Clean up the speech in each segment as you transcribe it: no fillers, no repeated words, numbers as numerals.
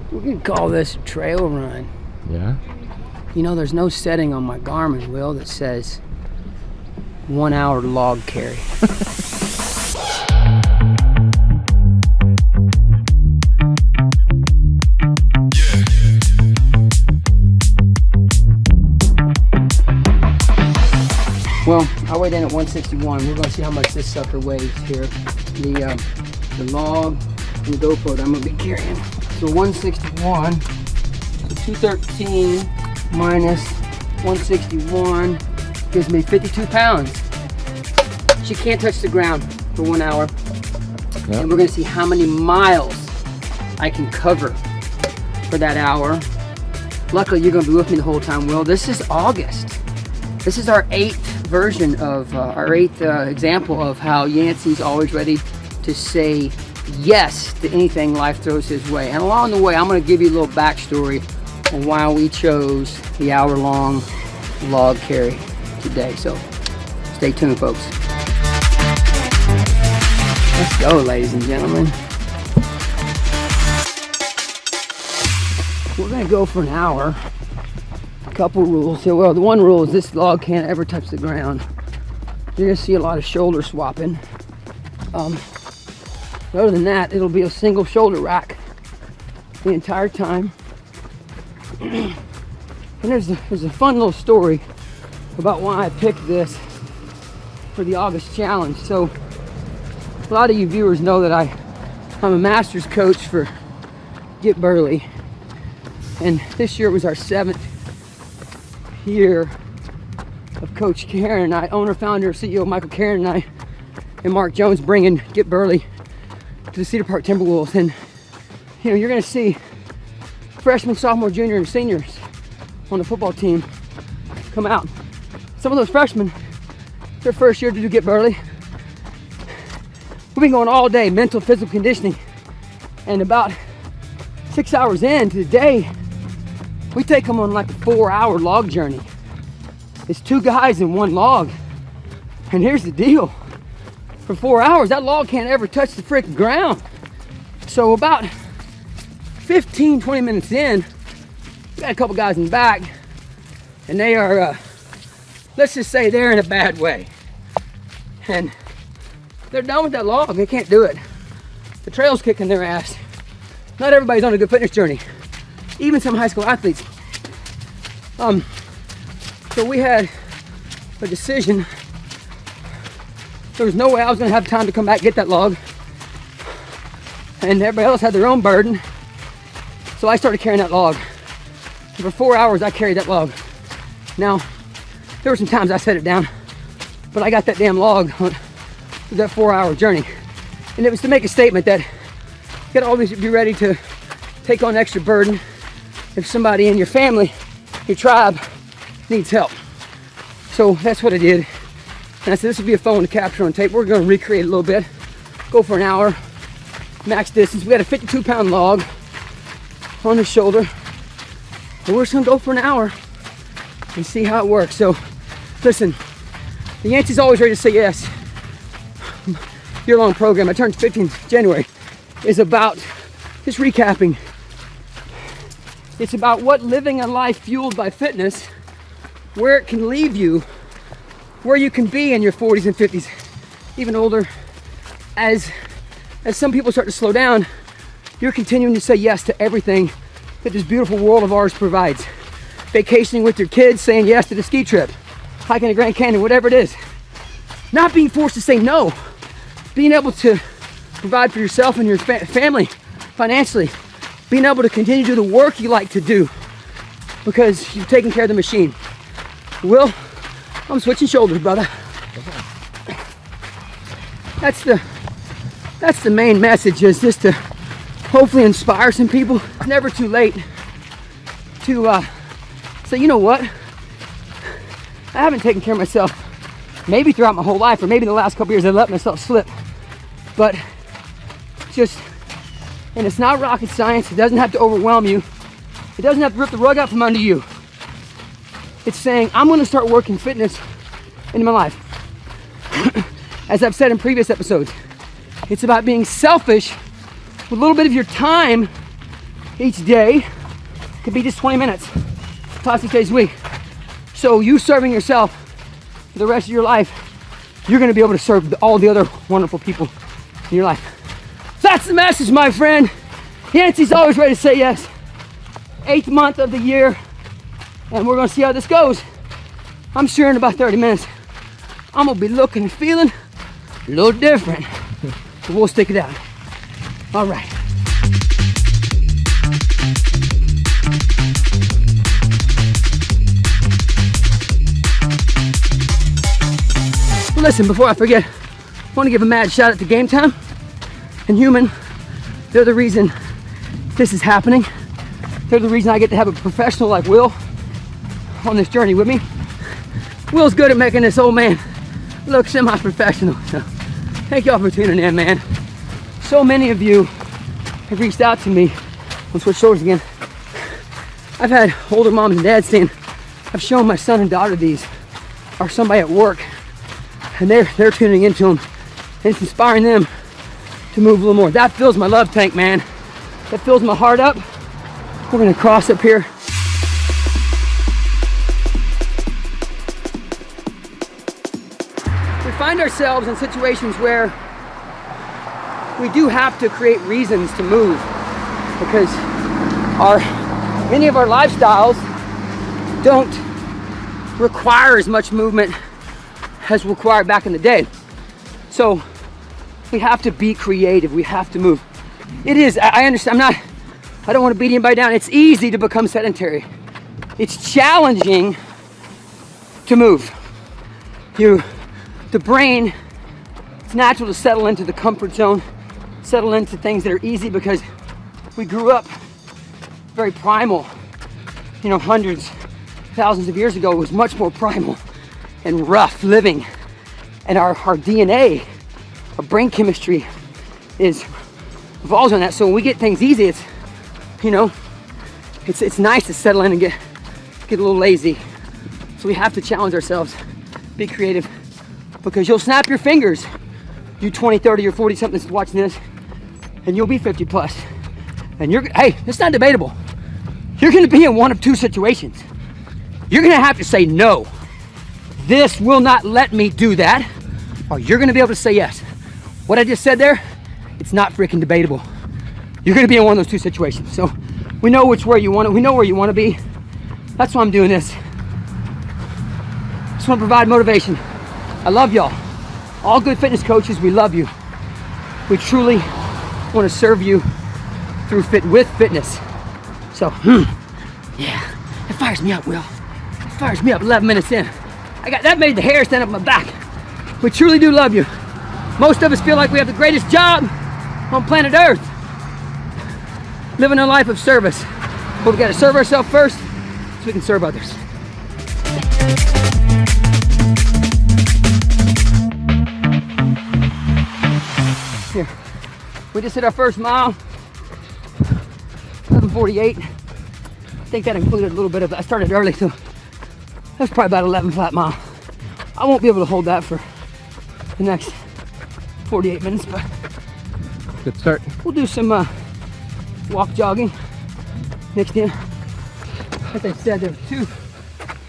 We're gonna call this a trail run. Yeah? You know, there's no setting on my Garmin, Will, that says 1 hour log carry. Well, I weighed in at 161. We're gonna see how much this sucker weighs here. The log and the GoPro that I'm gonna be carrying. So 161, so 213 minus 161 gives me 52 pounds. She can't touch the ground for 1 hour. Yep. And we're gonna see how many miles I can cover for that hour. Luckily, you're gonna be with me the whole time, Will. This is August. This is our 8th version of, our 8th example of how Yancy's always ready to say yes to anything life throws his way. And along the way, I'm gonna give you a little backstory on why we chose the hour-long log carry today. So stay tuned, folks. Let's go, ladies and gentlemen. We're gonna go for an hour. A couple rules here. Well, the one rule is this log can't ever touch the ground. You're gonna see a lot of shoulder swapping. Other than that, it'll be a single shoulder rack the entire time. And there's a fun little story about why I picked this for the August challenge. So a lot of you viewers know that I'm a master's coach for Get Burly, and this year was our 7th year of Coach Karen and I, owner, founder, CEO Michael Karen and I, and Mark Jones bringing Get Burly to the Cedar Park Timberwolves. And you know, you're gonna see freshmen, sophomore, junior, and seniors on the football team come out. Some of those freshmen, their first year to do Get Burly. We've been going all day, mental, physical conditioning, and about 6 hours into the day, we take them on like a 4-hour log journey. It's 2 guys in 1 log. And here's the deal. For 4 hours, that log can't ever touch the freaking ground. So about 15, 20 minutes in, we got a couple guys in the back, and they are, let's just say they're in a bad way. And they're done with that log, they can't do it. The trail's kicking their ass. Not everybody's on a good fitness journey, even some high school athletes. So we had a decision. There was no way I was gonna have time to come back and get that log. And everybody else had their own burden. So I started carrying that log. And for 4 hours, I carried that log. Now, there were some times I set it down, but I got that damn log on that 4-hour journey. And it was to make a statement that you gotta always be ready to take on extra burden if somebody in your family, your tribe, needs help. So that's what I did. And I said this would be a fun one to capture on tape. We're gonna recreate a little bit, go for an hour, max distance. We got a 52-pound log on the shoulder. And we're just gonna go for an hour and see how it works. So listen, the Yancy's always ready to say yes. Year-long program, I turned 15 in January, is about just recapping. It's about what living a life fueled by fitness, where it can leave you, where you can be in your 40s and 50s, even older. As some people start to slow down, you're continuing to say yes to everything that this beautiful world of ours provides. Vacationing with your kids, saying yes to the ski trip, hiking the Grand Canyon, whatever it is. Not being forced to say no. Being able to provide for yourself and your family financially. Being able to continue to do the work you like to do because you've taken care of the machine. Will, I'm switching shoulders, brother. That's the main message, is just to hopefully inspire some people. It's never too late to say, you know what? I haven't taken care of myself maybe throughout my whole life, or maybe the last couple years I let myself slip. But just, and it's not rocket science. It doesn't have to overwhelm you. It doesn't have to rip the rug out from under you. It's saying, I'm gonna start working fitness into my life. As I've said in previous episodes, it's about being selfish with a little bit of your time each day could be just 20 minutes, 5 6 days a week. So you serving yourself for the rest of your life, you're gonna be able to serve all the other wonderful people in your life. That's the message, my friend. Yancy's always ready to say yes. 8th month of the year, and we're gonna see how this goes. I'm sure in about 30 minutes, I'm gonna be looking and feeling a little different, but we'll stick it out. All right. Well, listen, before I forget, I want to give a mad shout out to Game Time and Human. They're the reason this is happening. They're the reason I get to have a professional like Will on this journey with me. Will's good at making this old man look semi-professional. So thank y'all for tuning in, man. So many of you have reached out to me on Switch Shoulders again. I've had older moms and dads saying, I've shown my son and daughter these, or somebody at work, and they're tuning into them, and it's inspiring them to move a little more. That fills my love tank, man. That fills my heart up. We're gonna cross up here. We find ourselves in situations where we do have to create reasons to move, because many of our lifestyles don't require as much movement as required back in the day. So we have to be creative. We have to move. It is, I understand, I don't want to beat anybody down. It's easy to become sedentary. It's challenging to move. The brain, it's natural to settle into the comfort zone, settle into things that are easy because we grew up very primal. You know, hundreds, thousands of years ago, it was much more primal and rough living. And our DNA, our brain chemistry evolves on that. So when we get things easy, it's nice to settle in and get a little lazy. So we have to challenge ourselves, be creative, because you'll snap your fingers, you 20, 30, or 40 somethings watching this, and you'll be 50 plus. And hey, it's not debatable. You're gonna be in one of two situations. You're gonna have to say no. This will not let me do that, or you're gonna be able to say yes. What I just said there, it's not freaking debatable. You're gonna be in one of those two situations. So we know where you want to be. That's why I'm doing this. Just want to provide motivation. I love y'all. All good fitness coaches, we love you. We truly want to serve you through fitness. So, yeah, it fires me up, Will. It fires me up 11 minutes in. That made the hair stand up my back. We truly do love you. Most of us feel like we have the greatest job on planet Earth. Living a life of service. But we got to serve ourselves first so we can serve others. Here, we just hit our first mile, 11:48. I think that included a little bit of, I started early, so that's probably about 11 flat mile. I won't be able to hold that for the next 48 minutes, but good start. We'll do some walk jogging next in. Like I said, there are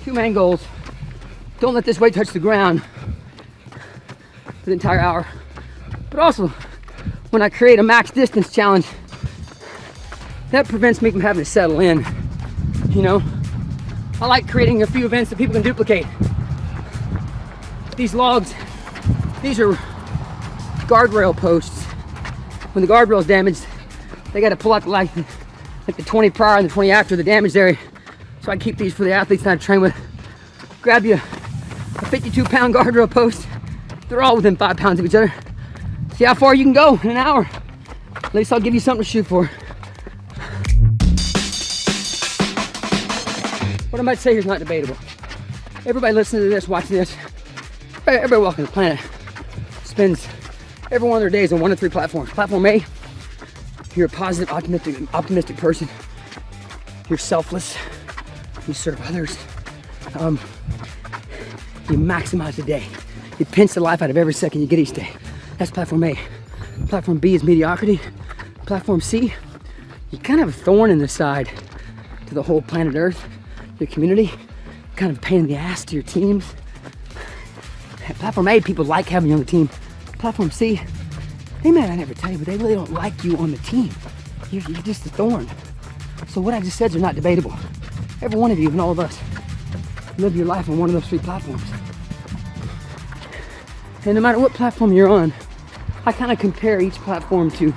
two main goals. Don't let this weight touch the ground for the entire hour. But also, when I create a max distance challenge, that prevents me from having to settle in. You know, I like creating a few events that people can duplicate. These logs, these are guardrail posts. When the guardrail is damaged, they got to pull out like the 20 prior and the 20 after the damaged area. So I keep these for the athletes that I train with. Grab you a 52-pound guardrail post. They're all within 5 pounds of each other. See how far you can go in an hour. At least I'll give you something to shoot for. What I might say here is not debatable. Everybody listening to this, watching this, everybody walking the planet spends every one of their days on 1 of 3 platforms. Platform A, you're a positive, optimistic person. You're selfless. You serve others. You maximize the day. You pinch the life out of every second you get each day. That's platform A. Platform B is mediocrity. Platform C, you kind of have a thorn in the side to the whole planet Earth, your community, kind of a pain in the ass to your teams. Platform A, people like having you on the team. Platform C, they may not never tell you, but they really don't like you on the team. You're just a thorn. So what I just said are not debatable. Every one of you and all of us live your life on one of those 3 platforms. And no matter what platform you're on, I kind of compare each platform to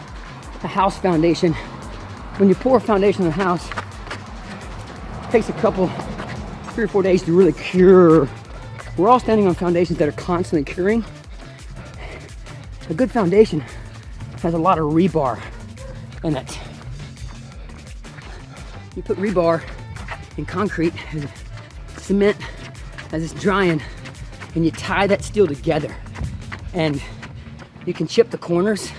a house foundation. When you pour a foundation on a house, it takes a couple, 3 or 4 days to really cure. We're all standing on foundations that are constantly curing. A good foundation has a lot of rebar in it. You put rebar in concrete, cement, as it's drying, and you tie that steel together. And you can chip the corners.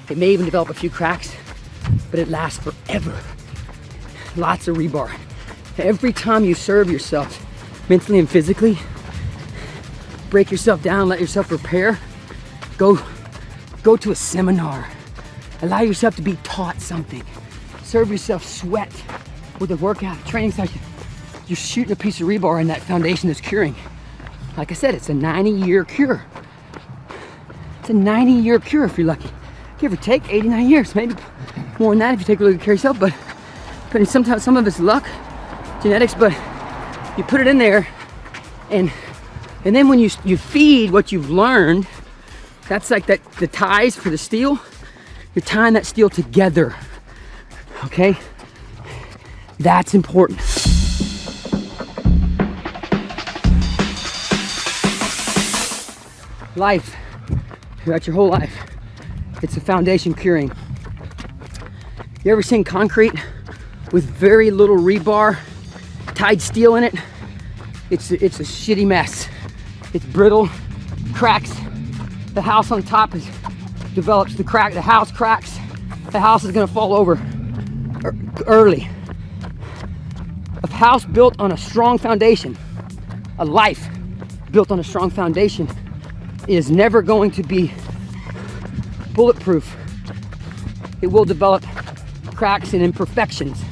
It may even develop a few cracks, but it lasts forever. Lots of rebar. Every time you serve yourself, mentally and physically, break yourself down, let yourself repair, go to a seminar, allow yourself to be taught something, serve yourself sweat with a workout, a training session. You're shooting a piece of rebar in that foundation that's curing. Like I said, it's a 90-year cure. It's a 90-year cure if you're lucky. Give or take 89 years, maybe more than that if you take a really good care of yourself, but sometimes some of it's luck, genetics, but you put it in there, and then when you feed what you've learned, that's like the ties for the steel, you're tying that steel together, okay? That's important. Life, throughout your whole life, it's a foundation curing. You ever seen concrete with very little rebar, tied steel in it? It's a shitty mess. It's brittle, cracks. The house on top develops the crack. The house cracks. The house is gonna fall over early. A house built on a strong foundation, a life built on a strong foundation, is never going to be bulletproof. It will develop cracks and imperfections,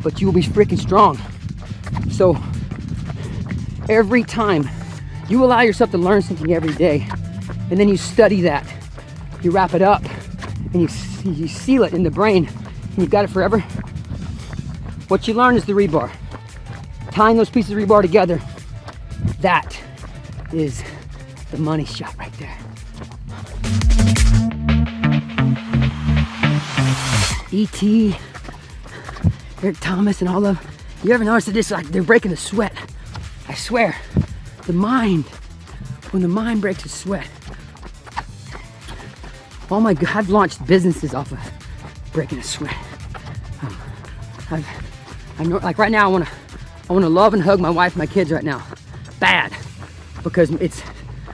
but you will be freaking strong. So every time you allow yourself to learn something every day, and then you study that, you wrap it up, and you seal it in the brain, and you've got it forever. What you learn is the rebar. Tying those pieces of rebar together, that is the money shot right there. E.T., Eric Thomas, and all of them. You ever notice that it's like they're breaking a sweat? I swear, the mind, when the mind breaks a sweat. Oh my God, I've launched businesses off of breaking a sweat. I'm like right now, I want to love and hug my wife and my kids right now, bad, because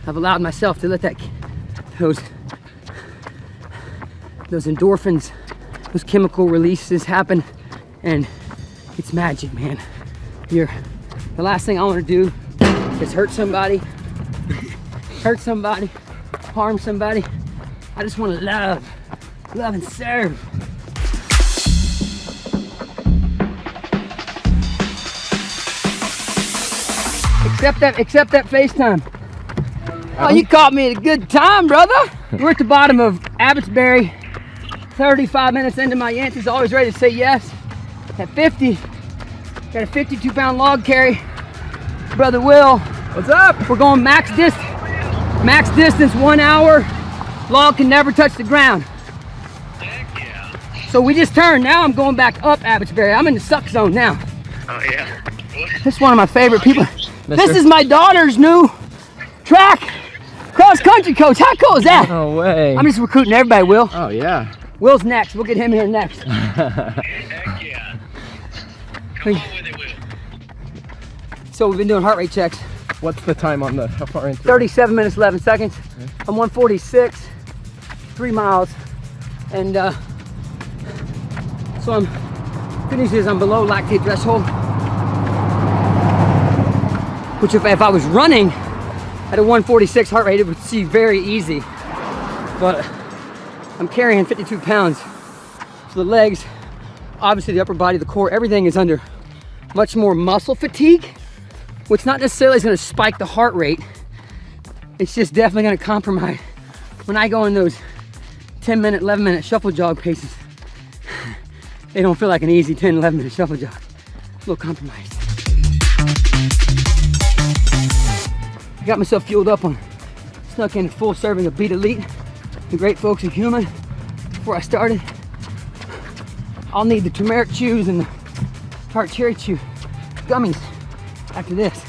I've allowed myself to let those endorphins, those chemical releases happen, and it's magic, man. The last thing I want to do is hurt somebody, harm somebody. I just want to love and serve. Except that FaceTime. Oh, you caught me at a good time, brother. We're at the bottom of Abbotsbury. 35 minutes into my Yancy's always ready to say yes. At 50, got a 52-pound log carry. Brother Will. What's up? We're going max distance, 1 hour. Log can never touch the ground. Heck yeah. So we just turned. Now I'm going back up Abbotsbury. I'm in the suck zone now. Oh yeah. This is one of my favorite people. This is my daughter's new track cross country coach. How cool is that? No way. I'm just recruiting everybody, Will. Oh yeah. Will's next. We'll get him here next. Heck yeah. Come on with it, Will. So we've been doing heart rate checks. What's the time on how far into? 37 minutes, 11 seconds. I'm 146, 3 miles. And so good news is I'm below lactate threshold. Which if I was running at a 146 heart rate, it would seem very easy. But I'm carrying 52 pounds. So the legs obviously the upper body, the core, everything is under much more muscle fatigue, which not necessarily is gonna spike the heart rate. It's just definitely gonna compromise. When I go in those 10-minute, 11-minute shuffle jog paces, they don't feel like an easy 10, 11-minute shuffle jog. A little compromised. Got myself fueled up on, snuck in a full serving of Beat Elite, the great folks at Human. Before I started, I'll need the turmeric chews and the tart cherry chew gummies after this.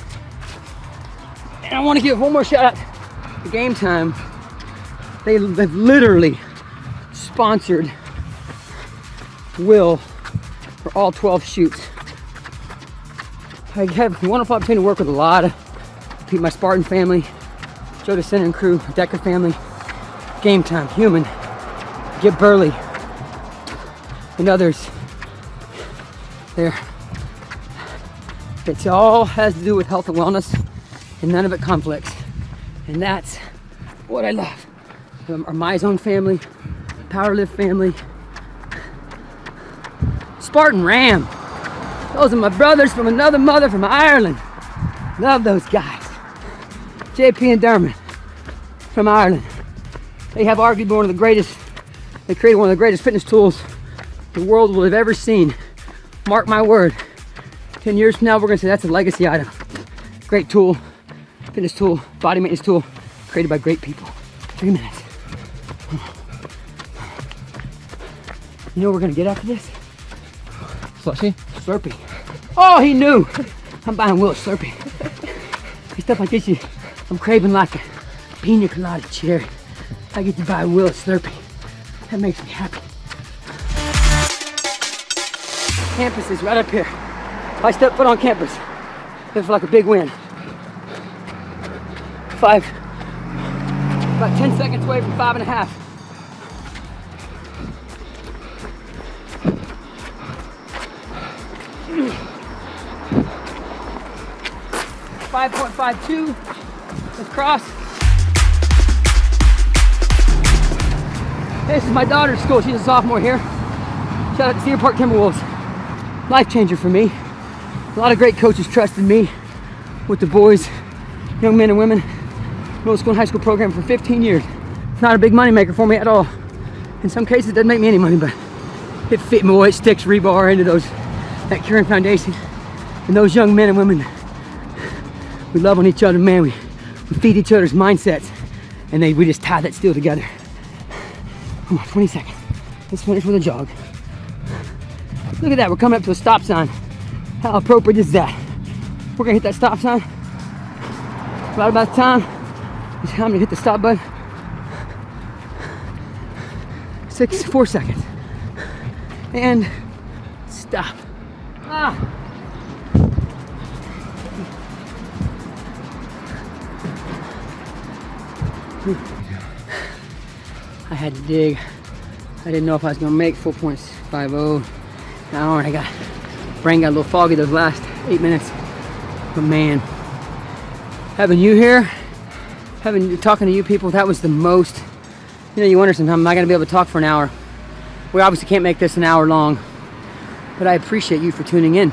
And I want to give one more shout out to Game Time. They've literally sponsored Will for all 12 shoots. I have a wonderful opportunity to work with a lot of people, my Spartan family, Joe DeSena and crew, Decker family, Game Time, Human, Get Burley, and others. There. It all has to do with health and wellness, and none of it conflicts. And that's what I love. Our My Zone family, Powerlift family, Spartan Ram. Those are my brothers from another mother from Ireland. Love those guys. JP and Dermot from Ireland. They have arguably one of the greatest, they created one of the greatest fitness tools the world will have ever seen. Mark my word, 10 years from now, we're gonna say that's a legacy item. Great tool, fitness tool, body maintenance tool, created by great people. 3 minutes. You know what we're gonna get after this? Slushy? Slurpee. Oh, he knew. I'm buying Will a Slurpee. Stuff like this, I'm craving like a pina colada cherry. I get to buy Will a Slurpee. That makes me happy. Campus is right up here. If I step foot on campus, it feels like a big win. About 10 seconds away from 5.5. .52. Let's cross. This is my daughter's school. She's a sophomore here. Shout out to Cedar Park Timberwolves. Life changer for me. A lot of great coaches trusted me with the boys, young men and women, middle school and high school program for 15 years. It's not a big money maker for me at all. In some cases, it doesn't make me any money, but it fit me. It sticks rebar into that caring foundation. And those young men and women, we love on each other, man. We feed each other's mindsets, and we just tie that steel together. Come on, 20 seconds. Let's finish with a jog. Look at that, we're coming up to a stop sign. How appropriate is that? We're gonna hit that stop sign. Right about the time, it's time to hit the stop button. 4 seconds. And stop. I had to dig. I didn't know if I was gonna make 4.50 an hour, and brain got a little foggy those last 8 minutes. But man, having you here, talking to you people, that was the most, you wonder sometimes, am I gonna be able to talk for an hour? We obviously can't make this an hour long, but I appreciate you for tuning in.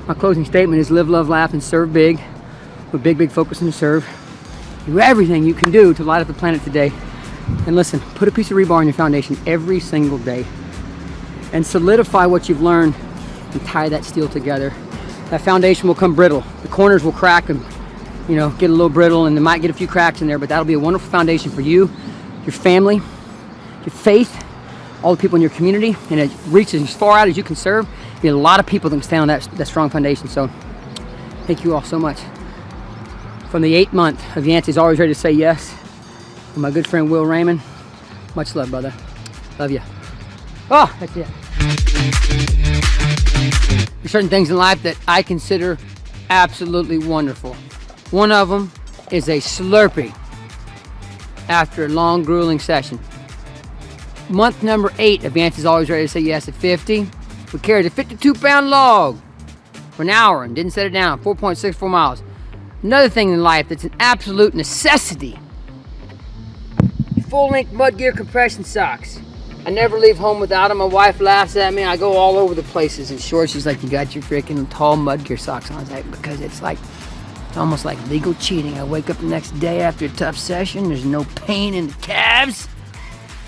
My closing statement is live, love, laugh, and serve big, with big focus on the serve. Do everything you can do to light up the planet today. And listen, put a piece of rebar in your foundation every single day and solidify what you've learned and tie that steel together. That foundation will come brittle. The corners will crack and get a little brittle, and they might get a few cracks in there, but that'll be a wonderful foundation for you, your family, your faith, all the people in your community, and it reaches as far out as you can serve. You have a lot of people that can stand on that strong foundation. So thank you all so much. From the 8th month of Yancy's Always Ready to Say Yes, and my good friend Will Raymond, much love, brother. Love you. Oh, that's it. There's certain things in life that I consider absolutely wonderful. One of them is a Slurpee after a long, grueling session. Month number 8 of Yancy's Always Ready to Say Yes at 50. We carried a 52-pound log for an hour and didn't set it down, 4.64 miles. Another thing in life that's an absolute necessity: full-length mud gear compression socks. I never leave home without them. My wife laughs at me. I go all over the places in shorts. She's like, you got your freaking tall mud gear socks on. I was like, because it's almost like legal cheating. I wake up the next day after a tough session. There's no pain in the calves.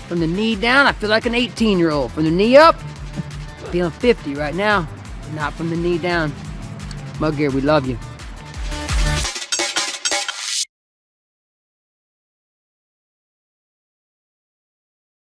From the knee down, I feel like an 18-year-old. From the knee up, I'm feeling 50 right now. Not from the knee down. Mud gear, we love you.